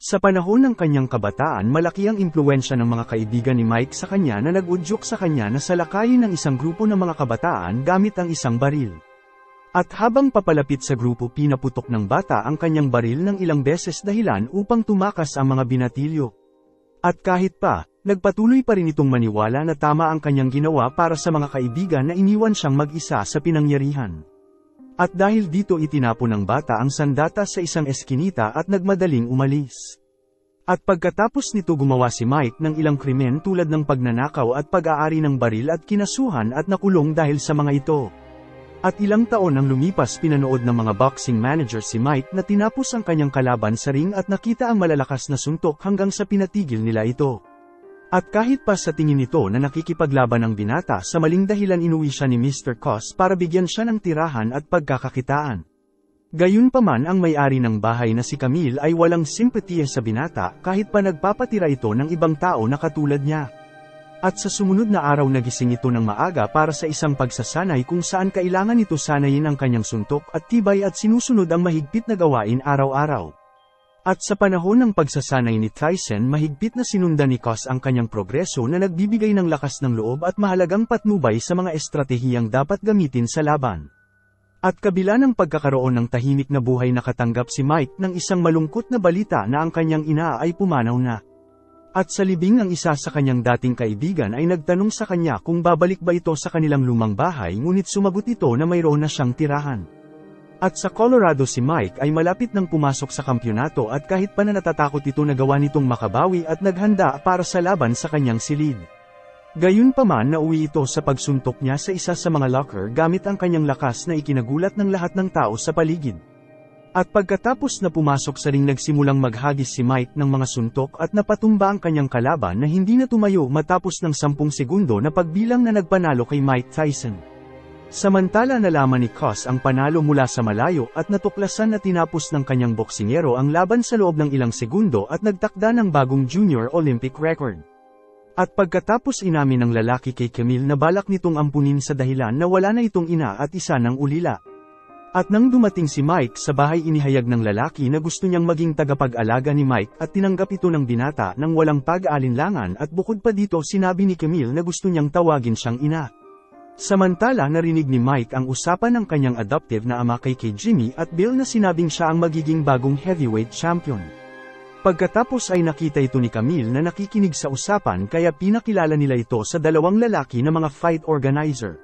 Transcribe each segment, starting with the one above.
Sa panahon ng kanyang kabataan, malaki ang impluwensya ng mga kaibigan ni Mike sa kanya na nag-udyok sa kanya na salakayin ng isang grupo ng mga kabataan gamit ang isang baril. At habang papalapit sa grupo, pinaputok ng bata ang kanyang baril ng ilang beses dahilan upang tumakas ang mga binatilyo. At kahit pa, nagpatuloy pa rin itong maniwala na tama ang kanyang ginawa para sa mga kaibigan na iniwan siyang mag-isa sa pinangyarihan. At dahil dito itinapon ng bata ang sandata sa isang eskinita at nagmadaling umalis. At pagkatapos nito gumawa si Mike ng ilang krimen tulad ng pagnanakaw at pag-aari ng baril at kinasuhan at nakulong dahil sa mga ito. At ilang taon ang lumipas, pinanood ng mga boxing manager si Mike na tinapos ang kanyang kalaban sa ring at nakita ang malalakas na suntok hanggang sa pinatigil nila ito. At kahit pa sa tingin nito na nakikipaglaban ang binata, sa maling dahilan inuwi siya ni Mr. Cos para bigyan siya ng tirahan at pagkakakitaan. Gayunpaman, ang may-ari ng bahay na si Camille ay walang simpatiya sa binata kahit pa nagpapatira ito ng ibang tao na katulad niya. At sa sumunod na araw nagising ito ng maaga para sa isang pagsasanay kung saan kailangan nito sanayin ang kanyang suntok at tibay at sinusunod ang mahigpit na gawain araw-araw. At sa panahon ng pagsasanay ni Tyson, mahigpit na sinundan ni Cos ang kanyang progreso na nagbibigay ng lakas ng loob at mahalagang patnubay sa mga estratehiyang dapat gamitin sa laban. At kabila ng pagkakaroon ng tahimik na buhay, nakatanggap si Mike ng isang malungkot na balita na ang kanyang ina ay pumanaw na. At sa libing ng isa sa kanyang dating kaibigan ay nagtanong sa kanya kung babalik ba ito sa kanilang lumang bahay, ngunit sumagot ito na mayroon na siyang tirahan. At sa Colorado si Mike ay malapit nang pumasok sa kampyonato at kahit pa na natatakot ito, nagawa nitong makabawi at naghanda para sa laban sa kanyang silid. Gayunpaman, nauwi ito sa pagsuntok niya sa isa sa mga locker gamit ang kanyang lakas na ikinagulat ng lahat ng tao sa paligid. At pagkatapos na pumasok sa ring, nagsimulang maghagis si Mike ng mga suntok at napatumba ang kanyang kalaban na hindi na tumayo matapos ng 10 segundo na pagbilang na nagpanalo kay Mike Tyson. Samantala, nalaman ni Cos ang panalo mula sa malayo at natuklasan na tinapos ng kanyang boksingero ang laban sa loob ng ilang segundo at nagtakda ng bagong junior Olympic record. At pagkatapos inamin ng lalaki kay Camille na balak nitong ampunin sa dahilan na wala na itong ina at isa ng ulila. At nang dumating si Mike sa bahay, inihayag ng lalaki na gusto niyang maging tagapag-alaga ni Mike at tinanggap ito ng binata ng walang pag-aalinlangan, at bukod pa dito sinabi ni Camille na gusto niyang tawagin siyang ina. Samantala, narinig ni Mike ang usapan ng kanyang adoptive na ama kay Jimmy at Bill na sinabing siya ang magiging bagong heavyweight champion. Pagkatapos ay nakita ito ni Camille na nakikinig sa usapan, kaya pinakilala nila ito sa dalawang lalaki na mga fight organizer.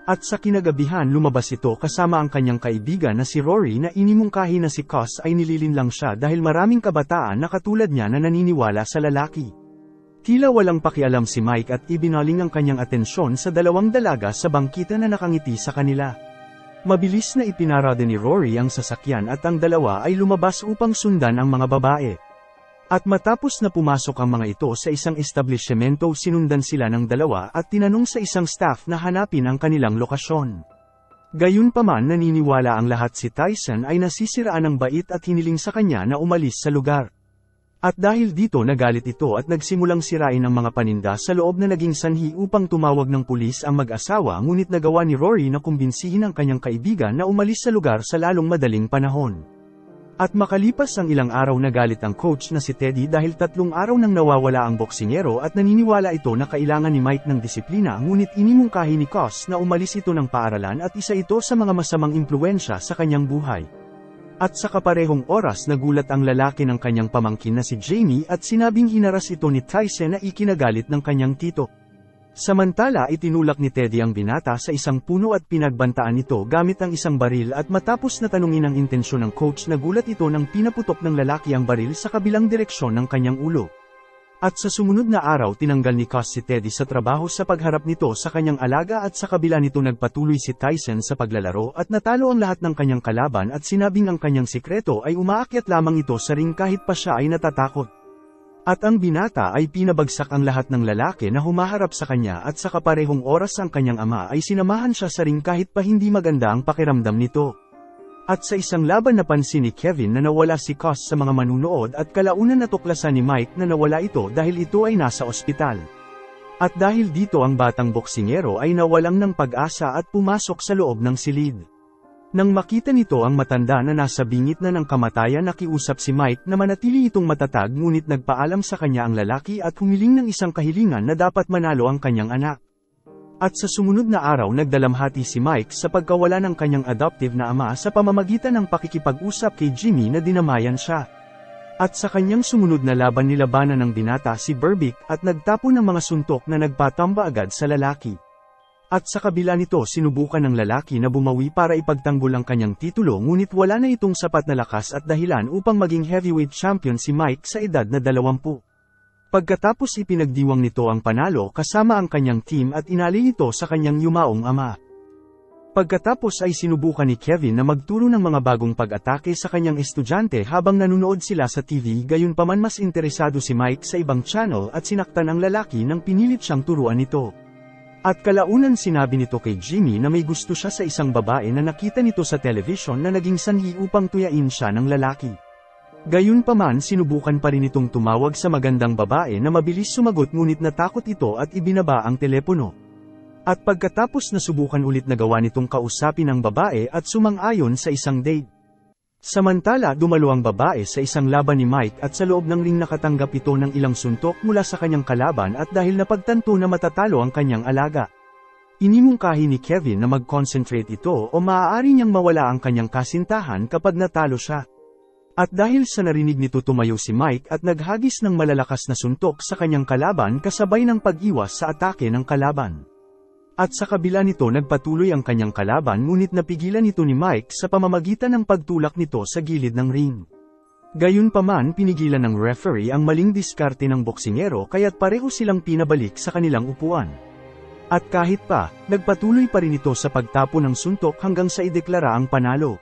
At sa kinagabihan, lumabas ito kasama ang kanyang kaibigan na si Rory na inimungkahi na si Cos ay nililinlang siya dahil maraming kabataan na katulad niya na naniniwala sa lalaki. Tila walang pakialam si Mike at ibinaling ang kanyang atensyon sa dalawang dalaga sa bangkita na nakangiti sa kanila. Mabilis na ipinarada ni Rory ang sasakyan at ang dalawa ay lumabas upang sundan ang mga babae. At matapos na pumasok ang mga ito sa isang establishmento, sinundan sila ng dalawa at tinanong sa isang staff na hanapin ang kanilang lokasyon. Gayunpaman, naniniwala ang lahat si Tyson ay nasisiraan ng bait at hiniling sa kanya na umalis sa lugar. At dahil dito nagalit ito at nagsimulang sirain ang mga paninda sa loob na naging sanhi upang tumawag ng pulis ang mag-asawa, ngunit nagawa ni Rory na kumbinsihin ang kanyang kaibigan na umalis sa lugar sa lalong madaling panahon. At makalipas ang ilang araw, nagalit ang coach na si Teddy dahil 3 araw nang nawawala ang boksingero at naniniwala ito na kailangan ni Mike ng disiplina, ngunit inimungkahi ni Cos na umalis ito ng paaralan at isa ito sa mga masamang impluwensya sa kanyang buhay. At sa kaparehong oras, nagulat ang lalaki ng kanyang pamangkin na si Jamie at sinabing hinaras ito ni Tyson na ikinagalit ng kanyang tito. Samantala, itinulak ni Teddy ang binata sa isang puno at pinagbantaan ito gamit ang isang baril, at matapos na tanungin ang intensyon ng coach, nagulat ito nang pinaputok ng lalaki ang baril sa kabilang direksyon ng kanyang ulo. At sa sumunod na araw, tinanggal ni Cos si Teddy sa trabaho sa pagharap nito sa kanyang alaga, at sa kabila nito nagpatuloy si Tyson sa paglalaro at natalo ang lahat ng kanyang kalaban, at sinabing ang kanyang sikreto ay umaakyat lamang ito sa ring kahit pa siya ay natatakot. At ang binata ay pinabagsak ang lahat ng lalaki na humaharap sa kanya, at sa kaparehong oras ang kanyang ama ay sinamahan siya sa ring kahit pa hindi maganda ang pakiramdam nito. At sa isang laban, napansin ni Kevin na nawala si Cos sa mga manunood, at kalaunan natuklasan ni Mike na nawala ito dahil ito ay nasa ospital. At dahil dito ang batang boksingero ay nawalang ng pag-asa at pumasok sa loob ng silid. Nang makita nito ang matanda na nasa bingit na ng kamatayan, nakiusap si Mike na manatili itong matatag, ngunit nagpaalam sa kanya ang lalaki at humiling ng isang kahilingan na dapat manalo ang kanyang anak. At sa sumunod na araw nagdalamhati si Mike sa pagkawala ng kanyang adoptive na ama sa pamamagitan ng pakikipag-usap kay Jimmy na dinamayan siya. At sa kanyang sumunod na laban, nilabanan ng binata si Berbick at nagtapon ng mga suntok na nagpatamba agad sa lalaki. At sa kabila nito, sinubukan ng lalaki na bumawi para ipagtanggol ang kanyang titulo, ngunit wala na itong sapat na lakas at dahilan upang maging heavyweight champion si Mike sa edad na 20. Pagkatapos ipinagdiwang nito ang panalo kasama ang kanyang team at inali ito sa kanyang yumaong ama. Pagkatapos ay sinubukan ni Kevin na magturo ng mga bagong pag-atake sa kanyang estudyante habang nanunood sila sa TV, gayunpaman mas interesado si Mike sa ibang channel at sinaktan ang lalaki nang pinilit siyang turuan nito. At kalaunan sinabi nito kay Jimmy na may gusto siya sa isang babae na nakita nito sa television na naging sanhi upang tuyain siya ng lalaki. Gayunpaman sinubukan pa rin itong tumawag sa magandang babae na mabilis sumagot, ngunit natakot ito at ibinaba ang telepono. At pagkatapos nasubukan ulit na gawa nitong kausapin ang babae at sumang-ayon sa isang date. Samantala dumalo ang babae sa isang laban ni Mike at sa loob ng ring nakatanggap ito ng ilang suntok mula sa kanyang kalaban at dahil napagtanto na matatalo ang kanyang alaga. Inimungkahi ni Kevin na mag-concentrate ito o maaari niyang mawala ang kanyang kasintahan kapag natalo siya. At dahil sa narinig nito, tumayo si Mike at naghagis ng malalakas na suntok sa kanyang kalaban kasabay ng pag-iwas sa atake ng kalaban. At sa kabila nito nagpatuloy ang kanyang kalaban, ngunit napigilan ito ni Mike sa pamamagitan ng pagtulak nito sa gilid ng ring. Gayunpaman pinigilan ng referee ang maling diskarte ng boksingero kaya't pareho silang pinabalik sa kanilang upuan. At kahit pa, nagpatuloy pa rin ito sa pagtapon ng suntok hanggang sa ideklara ang panalo.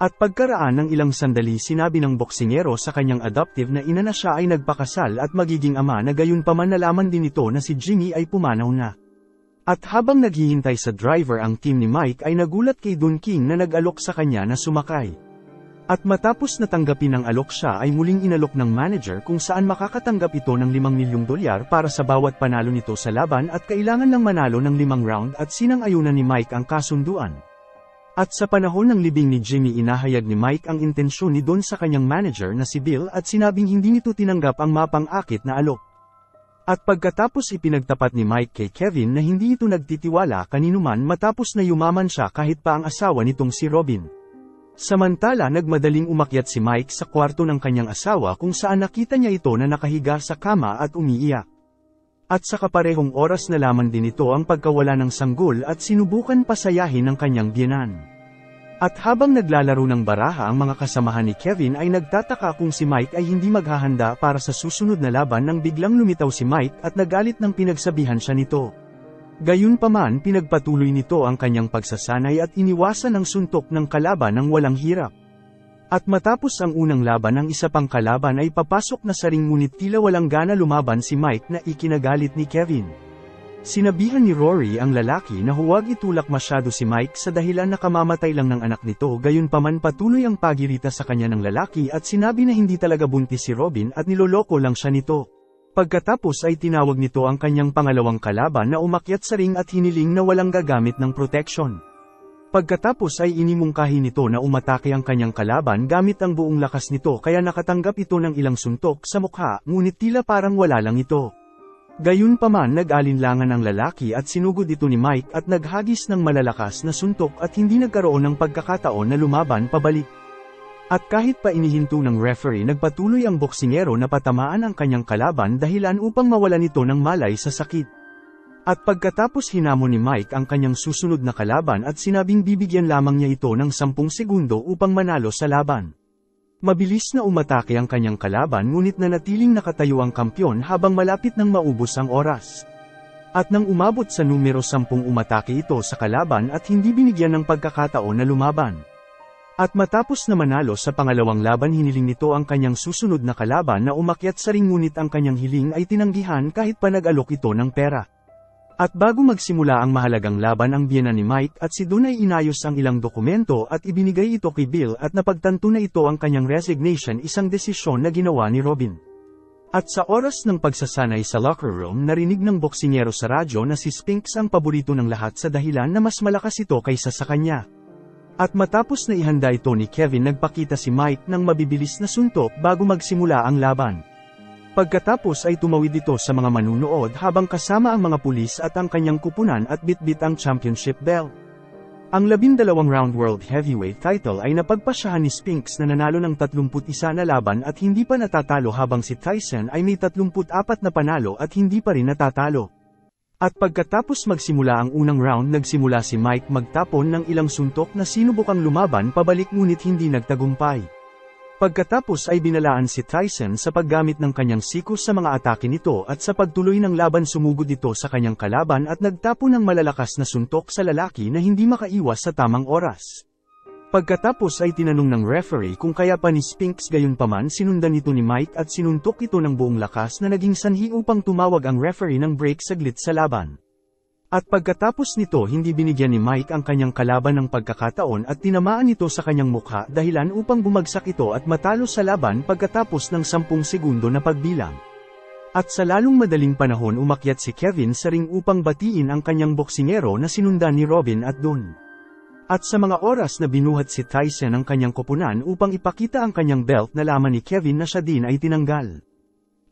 At pagkaraan ng ilang sandali, sinabi ng boksingero sa kanyang adoptive na ina na siya ay nagpakasal at magiging ama na, gayunpaman nalaman din ito na si Jimmy ay pumanaw na. At habang naghihintay sa driver ang team ni Mike ay nagulat kay Don King na nag-alok sa kanya na sumakay. At matapos natanggapin ang alok, siya ay muling inalok ng manager kung saan makakatanggap ito ng $5 milyong para sa bawat panalo nito sa laban at kailangan lang manalo ng 5 round at sinang-ayunan ni Mike ang kasunduan. At sa panahon ng libing ni Jimmy, inahayag ni Mike ang intensyon ni Don sa kanyang manager na si Bill at sinabing hindi nito tinanggap ang mapang-akit na alok. At pagkatapos ipinagtapat ni Mike kay Kevin na hindi ito nagtitiwala kaninuman matapos na yumaman siya kahit pa ang asawa nitong si Robin. Samantala nagmadaling umakyat si Mike sa kwarto ng kanyang asawa kung saan nakita niya ito na nakahiga sa kama at umiiyak. At sa kaparehong oras nalaman din ito ang pagkawala ng sanggol at sinubukan pasayahin ng kanyang biyenan. At habang naglalaro ng baraha ang mga kasamahan ni Kevin ay nagtataka kung si Mike ay hindi maghahanda para sa susunod na laban nang biglang lumitaw si Mike at nagalit nang pinagsabihan siya nito. Gayunpaman pinagpatuloy nito ang kanyang pagsasanay at iniwasan ang suntok ng kalaban ng walang hirap. At matapos ang unang laban, ang isa pang kalaban ay papasok na sa ring, ngunit tila walang gana lumaban si Mike na ikinagalit ni Kevin. Sinabihan ni Rory ang lalaki na huwag itulak masyado si Mike sa dahilan na kamamatay lang ng anak nito, gayunpaman patuloy ang pagirita sa kanya ng lalaki at sinabi na hindi talaga buntis si Robin at niloloko lang siya nito. Pagkatapos ay tinawag nito ang kanyang pangalawang kalaban na umakyat sa ring at hiniling na walang gagamit ng protection. Pagkatapos ay inimungkahi nito na umatake ang kanyang kalaban gamit ang buong lakas nito, kaya nakatanggap ito ng ilang suntok sa mukha, ngunit tila parang wala lang ito. Gayunpaman nag-alinlangan ang lalaki at sinugod ito ni Mike at naghagis ng malalakas na suntok at hindi nagkaroon ng pagkakataon na lumaban pabalik. At kahit pa inihinto ng referee, nagpatuloy ang boksingero na patamaan ang kanyang kalaban dahilan upang mawalan ito ng malay sa sakit. At pagkatapos hinamon ni Mike ang kanyang susunod na kalaban at sinabing bibigyan lamang niya ito ng 10 segundo upang manalo sa laban. Mabilis na umatake ang kanyang kalaban, ngunit nanatiling nakatayo ang kampyon habang malapit nang maubos ang oras. At nang umabot sa numero 10, umatake ito sa kalaban at hindi binigyan ng pagkakataon na lumaban. At matapos na manalo sa pangalawang laban, hiniling nito ang kanyang susunod na kalaban na umakyat sa ring, ngunit ang kanyang hiling ay tinanggihan kahit pa nag-alok ito ng pera. At bago magsimula ang mahalagang laban, ang biyena ni Mike at si Don ay inayos ang ilang dokumento at ibinigay ito kay Bill at napagtanto na ito ang kanyang resignation, isang desisyon na ginawa ni Robin. At sa oras ng pagsasanay sa locker room, narinig ng boksingero sa radyo na si Spinks ang paborito ng lahat sa dahilan na mas malakas ito kaysa sa kanya. At matapos na ihanda ito ni Kevin, nagpakita si Mike ng mabibilis na suntok bago magsimula ang laban. Pagkatapos ay tumawid ito sa mga manunood habang kasama ang mga pulis at ang kanyang kupunan at bitbit ang championship belt. Ang 12-round World Heavyweight title ay napagpasyahan ni Spinks na nanalo ng 31 na laban at hindi pa natatalo, habang si Tyson ay may 34 na panalo at hindi pa rin natatalo. At pagkatapos magsimula ang unang round, nagsimula si Mike magtapon ng ilang suntok na sinubukang lumaban pabalik ngunit hindi nagtagumpay. Pagkatapos ay binalaan si Tyson sa paggamit ng kanyang sikus sa mga atake nito at sa pagtuloy ng laban sumugod ito sa kanyang kalaban at nagtapon ng malalakas na suntok sa lalaki na hindi makaiwas sa tamang oras. Pagkatapos ay tinanong ng referee kung kaya pa ni Spinks, gayunpaman sinundan ito ni Mike at sinuntok ito ng buong lakas na naging sanhi upang tumawag ang referee ng break saglit sa laban. At pagkatapos nito hindi binigyan ni Mike ang kanyang kalaban ng pagkakataon at tinamaan ito sa kanyang mukha dahilan upang bumagsak ito at matalo sa laban pagkatapos ng 10 segundo na pagbilang. At sa lalong madaling panahon umakyat si Kevin sa ring upang batiin ang kanyang boksingero na sinundan ni Robin at Don. At sa mga oras na binuhat si Tyson ang kanyang koponan upang ipakita ang kanyang belt, nalaman ni Kevin na siya din ay tinanggal.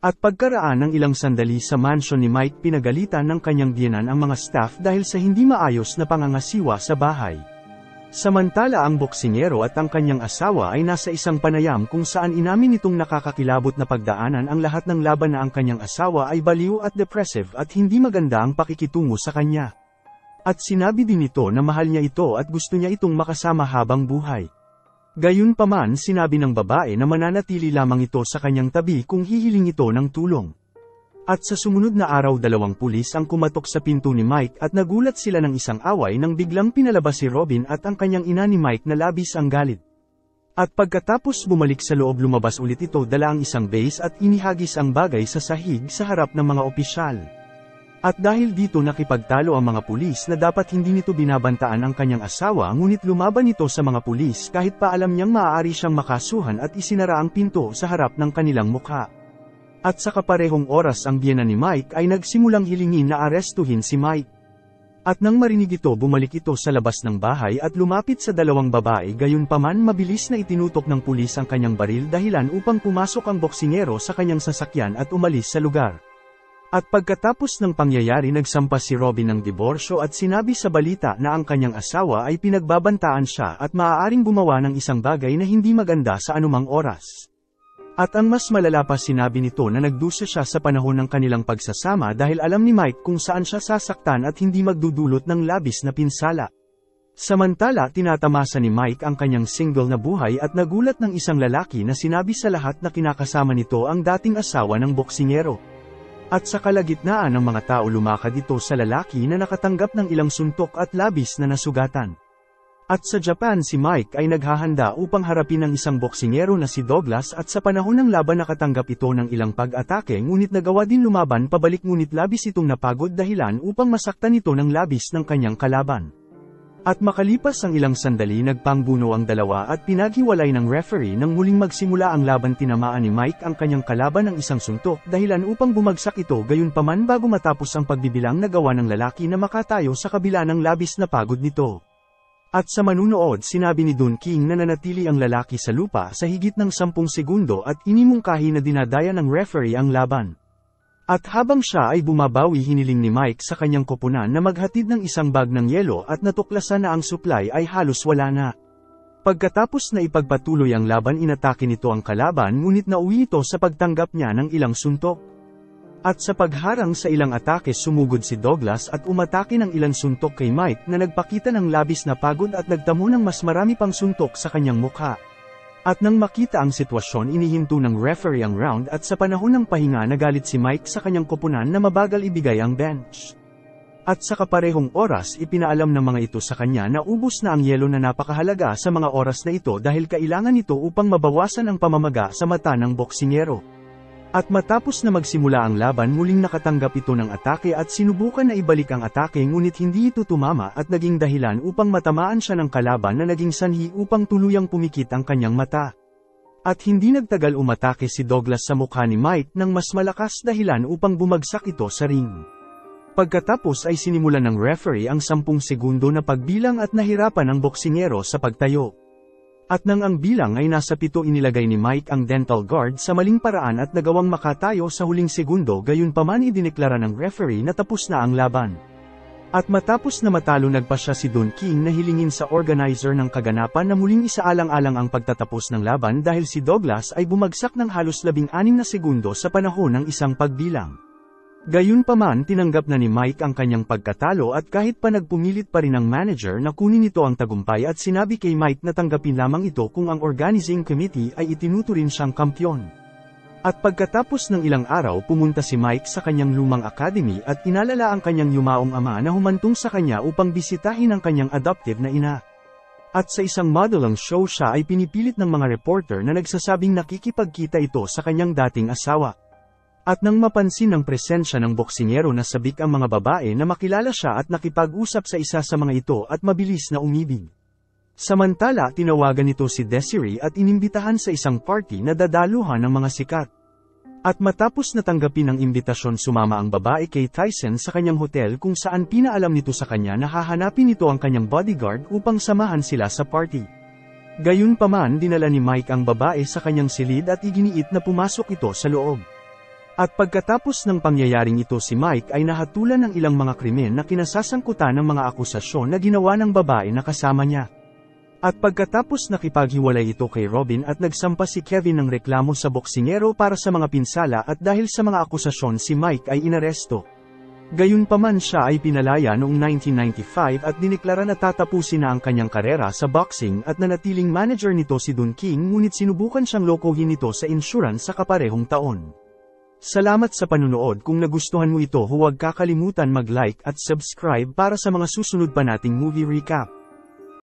At pagkaraan ng ilang sandali sa mansion ni Mike, pinagalitan ng kanyang biyenan ang mga staff dahil sa hindi maayos na pangangasiwa sa bahay. Samantala ang boksingero at ang kanyang asawa ay nasa isang panayam kung saan inamin nitong nakakakilabot na pagdaanan ang lahat ng laban na ang kanyang asawa ay baliw at depressive at hindi maganda ang pakikitungo sa kanya. At sinabi din nito na mahal niya ito at gusto niya itong makasama habang buhay. Gayunpaman sinabi ng babae na mananatili lamang ito sa kanyang tabi kung hihiling ito ng tulong. At sa sumunod na araw 2 pulis ang kumatok sa pinto ni Mike at nagulat sila ng isang away nang biglang pinalabas si Robin at ang kanyang ina ni Mike na labis ang galit. At pagkatapos bumalik sa loob, lumabas ulit ito dala ang isang base at inihagis ang bagay sa sahig sa harap ng mga opisyal. At dahil dito nakipagtalo ang mga pulis na dapat hindi nito binabantaan ang kanyang asawa, ngunit lumaban ito sa mga pulis kahit pa alam niyang maaari siyang makasuhan at isinara ang pinto sa harap ng kanilang mukha. At sa kaparehong oras ang biyena ni Mike ay nagsimulang hilingin na arestuhin si Mike. At nang marinig ito bumalik ito sa labas ng bahay at lumapit sa 2 babae, gayunpaman mabilis na itinutok ng pulis ang kanyang baril dahilan upang pumasok ang boksingero sa kanyang sasakyan at umalis sa lugar. At pagkatapos ng pangyayari nagsampa si Robin ng diborsyo at sinabi sa balita na ang kanyang asawa ay pinagbabantaan siya at maaaring gumawa ng isang bagay na hindi maganda sa anumang oras. At ang mas malala pa, sinabi nito na nagdusa siya sa panahon ng kanilang pagsasama dahil alam ni Mike kung saan siya sasaktan at hindi magdudulot ng labis na pinsala. Samantala tinatamasa ni Mike ang kanyang single na buhay at nagulat ng isang lalaki na sinabi sa lahat na kinakasama nito ang dating asawa ng boksingero. At sa kalagitnaan ng mga tao lumakad ito sa lalaki na nakatanggap ng ilang suntok at labis na nasugatan. At sa Japan si Mike ay naghahanda upang harapin ang isang boksingero na si Douglas at sa panahon ng laban nakatanggap ito ng ilang pag-atake ngunit nagawa din lumaban pabalik ngunit labis itong napagod dahilan upang masaktan ito ng labis ng kanyang kalaban. At makalipas ang ilang sandali nagpangbuno ang dalawa at pinaghiwalay ng referee nang muling magsimula ang laban. Tinamaan ni Mike ang kanyang kalaban ng isang suntok dahilan upang bumagsak ito, gayunpaman bago matapos ang pagbibilang nagawa ng lalaki na makatayo sa kabila ng labis na pagod nito. At sa manunood sinabi ni Don King na nanatili ang lalaki sa lupa sa higit ng 10 segundo at inimungkahi na dinadaya ng referee ang laban. At habang siya ay bumabawi hiniling ni Mike sa kanyang koponan na maghatid ng isang bag ng yelo at natuklasan na ang supply ay halos wala na. Pagkatapos na ipagpatuloy ang laban inatake nito ang kalaban ngunit nauwi ito sa pagtanggap niya ng ilang suntok. At sa pagharang sa ilang atake sumugod si Douglas at umatake ng ilang suntok kay Mike na nagpakita ng labis na pagod at nagtamo ng mas marami pang suntok sa kanyang mukha. At nang makita ang sitwasyon inihinto ng referee ang round at sa panahon ng pahinga nagalit si Mike sa kanyang koponan na mabagal ibigay ang bench. At sa kaparehong oras ipinaalam ng mga ito sa kanya na ubos na ang yelo na napakahalaga sa mga oras na ito dahil kailangan ito upang mabawasan ang pamamaga sa mata ng boksingero. At matapos na magsimula ang laban muling nakatanggap ito ng atake at sinubukan na ibalik ang atake ngunit hindi ito tumama at naging dahilan upang matamaan siya ng kalaban na naging sanhi upang tuluyang pumikit ang kanyang mata. At hindi nagtagal umatake si Douglas sa mukha ni Mike ng mas malakas dahilan upang bumagsak ito sa ring. Pagkatapos ay sinimulan ng referee ang 10 segundo na pagbilang at nahirapan ang boksingero sa pagtayo. At nang ang bilang ay nasa 7 inilagay ni Mike ang dental guard sa maling paraan at nagawang makatayo sa huling segundo, gayunpaman idineklara ng referee na tapos na ang laban. At matapos na matalo nagpa siya si Don King na hilingin sa organizer ng kaganapan na muling isaalang-alang ang pagtatapos ng laban dahil si Douglas ay bumagsak ng halos 16 na segundo sa panahon ng isang pagbilang. Gayunpaman tinanggap na ni Mike ang kanyang pagkatalo at kahit pa nagpumilit pa rin ang manager na kunin ito ang tagumpay at sinabi kay Mike na tanggapin lamang ito kung ang organizing committee ay itinuturing siyang kampyon. At pagkatapos ng ilang araw pumunta si Mike sa kanyang lumang academy at inalala ang kanyang yumaong ama na humantong sa kanya upang bisitahin ang kanyang adoptive na ina. At sa isang modeling show siya ay pinipilit ng mga reporter na nagsasabing nakikipagkita ito sa kanyang dating asawa. At nang mapansin ng presensya ng boksingero na sabik ang mga babae na makilala siya at nakipag-usap sa isa sa mga ito at mabilis na umibig. Samantala tinawagan nito si Desiree at inimbitahan sa isang party na dadaluhan ng mga sikat. At matapos natanggapin ang imbitasyon sumama ang babae kay Tyson sa kanyang hotel kung saan pinaalam nito sa kanya na hahanapin nito ang kanyang bodyguard upang samahan sila sa party. Gayunpaman dinala ni Mike ang babae sa kanyang silid at iginiit na pumasok ito sa loob. At pagkatapos ng pangyayaring ito si Mike ay nahatulan ng ilang mga krimen na kinasasangkutan ng mga akusasyon na ginawa ng babae na kasama niya. At pagkatapos nakipaghiwalay ito kay Robin at nagsampa si Kevin ng reklamo sa boksingero para sa mga pinsala at dahil sa mga akusasyon si Mike ay inaresto. Gayunpaman siya ay pinalaya noong 1995 at dineklara na tatapusin na ang kanyang karera sa boxing at nanatiling manager nito si Don King, ngunit sinubukan siyang lokohin nito sa insurance sa kaparehong taon. Salamat sa panunood. Kung nagustuhan mo ito huwag kakalimutan mag-like at subscribe para sa mga susunod pa nating movie recap.